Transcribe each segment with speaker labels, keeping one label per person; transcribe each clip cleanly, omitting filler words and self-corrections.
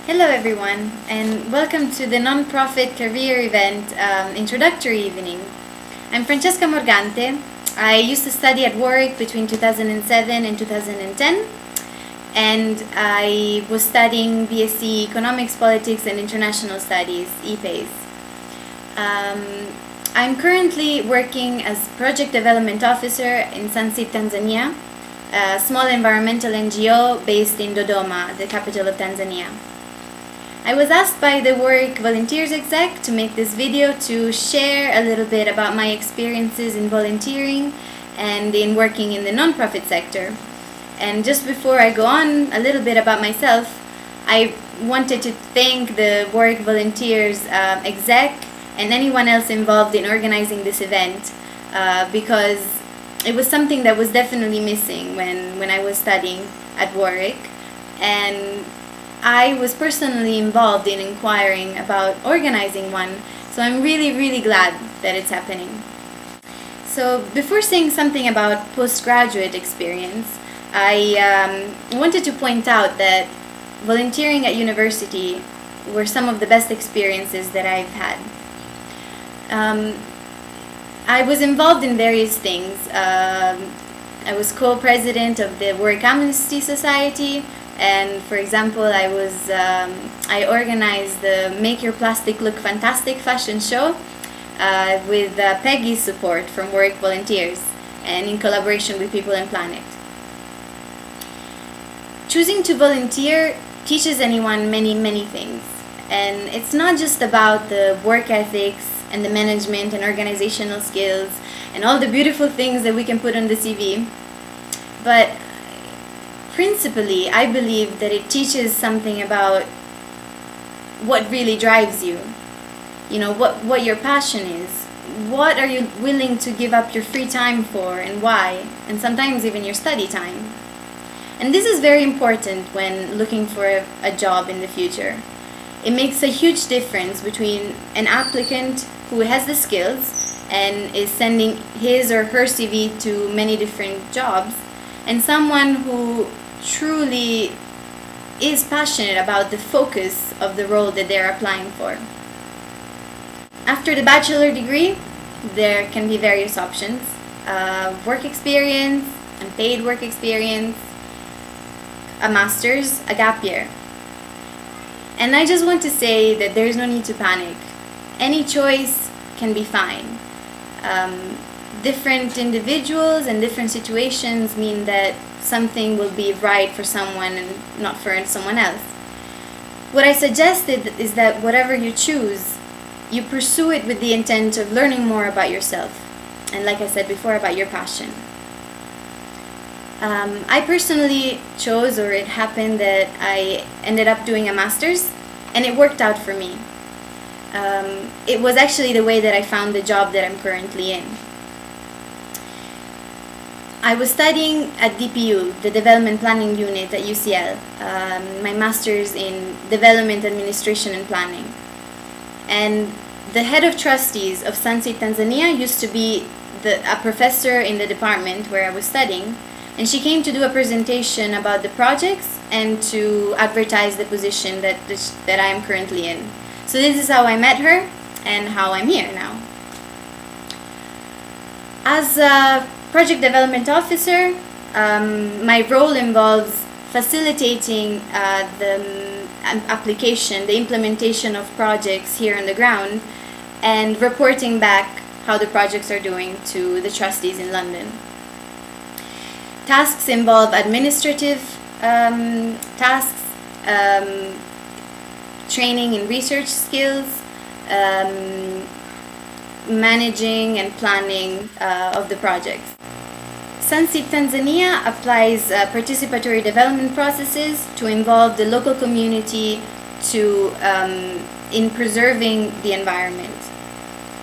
Speaker 1: Hello everyone, and welcome to the non-profit career event introductory evening. I'm Francesca Morgante. I used to study at Warwick between 2007 and 2010, and I was studying BSc Economics, Politics and International Studies, EPAs. I'm currently working as Project Development Officer in Sunset, Tanzania, a small environmental NGO based in Dodoma, the capital of Tanzania. I was asked by the Warwick Volunteers Exec to make this video to share a little bit about my experiences in volunteering and in working in the non-profit sector. And just before I go on a little bit about myself, I wanted to thank the Warwick Volunteers Exec and anyone else involved in organizing this event because it was something that was definitely missing when I was studying at Warwick. And I was personally involved in inquiring about organizing one, so I'm really glad that it's happening. So before saying something about postgraduate experience, I wanted to point out that volunteering at university were some of the best experiences that I've had. I was involved in various things. I was co-president of the Warwick Amnesty Society, and for example, I organized the Make Your Plastic Look Fantastic fashion show with Peggy's support from Warwick Volunteers and in collaboration with People and Planet. Choosing to volunteer teaches anyone many things, and it's not just about the work ethics and the management and organizational skills and all the beautiful things that we can put on the CV, but principally, I believe that it teaches something about what really drives you. You know, what your passion is. What are you willing to give up your free time for and why? And sometimes even your study time. And this is very important when looking for a job in the future. It makes a huge difference between an applicant who has the skills and is sending his or her CV to many different jobs and someone who truly is passionate about the focus of the role that they're applying for. After the bachelor degree, there can be various options. Work experience, unpaid work experience, a master's, a gap year. And I just want to say that there's no need to panic. Any choice can be fine. Different individuals and different situations mean that something will be right for someone and not for someone else. What I suggested is that whatever you choose, you pursue it with the intent of learning more about yourself, and like I said before, about your passion. I personally chose, or it happened that I ended up doing a master's, and it worked out for me. It was actually the way that I found the job that I'm currently in. I was studying at DPU, the Development Planning Unit at UCL, my master's in Development Administration and Planning. And the head of trustees of Sunset, Tanzania used to be a professor in the department where I was studying, and she came to do a presentation about the projects and to advertise the position that I am currently in. So this is how I met her and how I'm here now. As a Project Development Officer, my role involves facilitating the application, the implementation of projects here on the ground, and reporting back how the projects are doing to the trustees in London. Tasks involve administrative tasks, training in research skills, managing and planning of the projects. Sunset Tanzania applies participatory development processes to involve the local community in preserving the environment.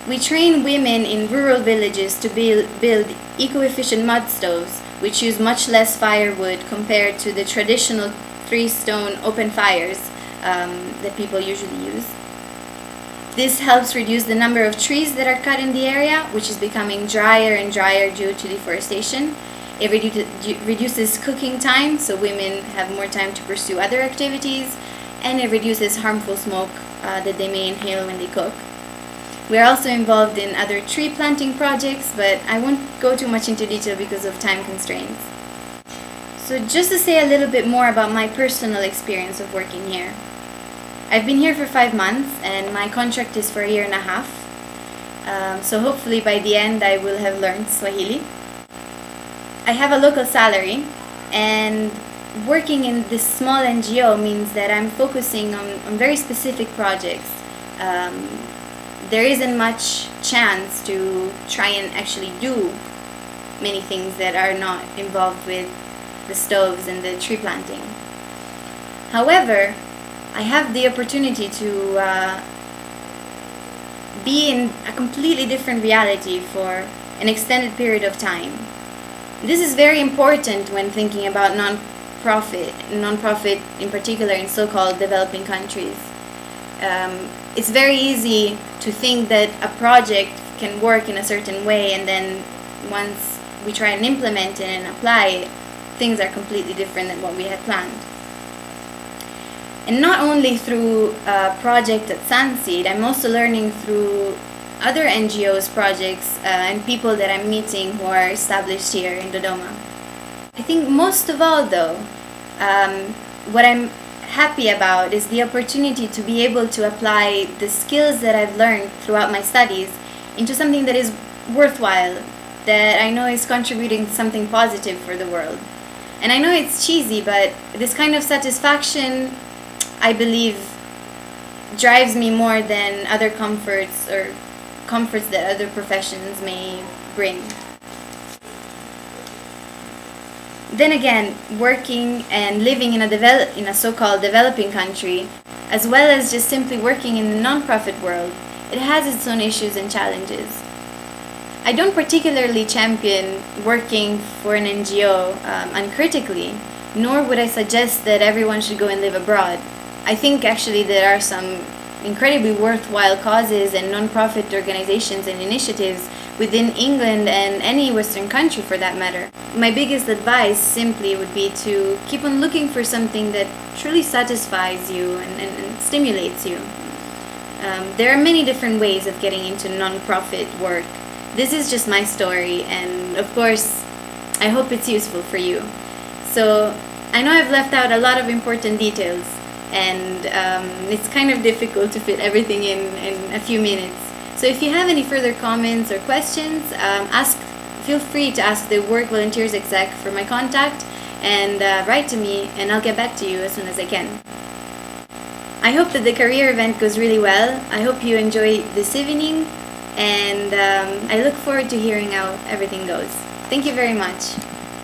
Speaker 1: We train women in rural villages to build eco-efficient mud stoves, which use much less firewood compared to the traditional three-stone open fires that people usually use. This helps reduce the number of trees that are cut in the area, which is becoming drier and drier due to deforestation. It reduces cooking time, so women have more time to pursue other activities, and it reduces harmful smoke that they may inhale when they cook. We are also involved in other tree planting projects, but I won't go too much into detail because of time constraints. So just to say a little bit more about my personal experience of working here. I've been here for 5 months and my contract is for 1.5 years. So hopefully by the end I will have learned Swahili. I have a local salary, and working in this small NGO means that I'm focusing on very specific projects. There isn't much chance to try and actually do many things that are not involved with the stoves and the tree planting. However, I have the opportunity to be in a completely different reality for an extended period of time. This is very important when thinking about non-profit in particular in so-called developing countries. It's very easy to think that a project can work in a certain way, and then once we try and implement it and apply it, things are completely different than what we had planned. And not only through a project at Sunseed, I'm also learning through other NGOs projects and people that I'm meeting who are established here in Dodoma. I think most of all though, what I'm happy about is the opportunity to be able to apply the skills that I've learned throughout my studies into something that is worthwhile, that I know is contributing something positive for the world. And I know it's cheesy, but this kind of satisfaction, I believe, drives me more than other comforts that other professions may bring. Then again, working and living in a so-called developing country, as well as just simply working in the non-profit world, it has its own issues and challenges. I don't particularly champion working for an NGO uncritically, nor would I suggest that everyone should go and live abroad. I think actually there are some incredibly worthwhile causes and non-profit organizations and initiatives within England and any Western country for that matter. My biggest advice simply would be to keep on looking for something that truly satisfies you and stimulates you. There are many different ways of getting into non-profit work. This is just my story, and of course I hope it's useful for you. So I know I've left out a lot of important details, and it's kind of difficult to fit everything in a few minutes. So if you have any further comments or questions, feel free to ask the Work Volunteers exec for my contact, and write to me and I'll get back to you as soon as I can. I hope that the career event goes really well. I hope you enjoy this evening, and I look forward to hearing how everything goes. Thank you very much.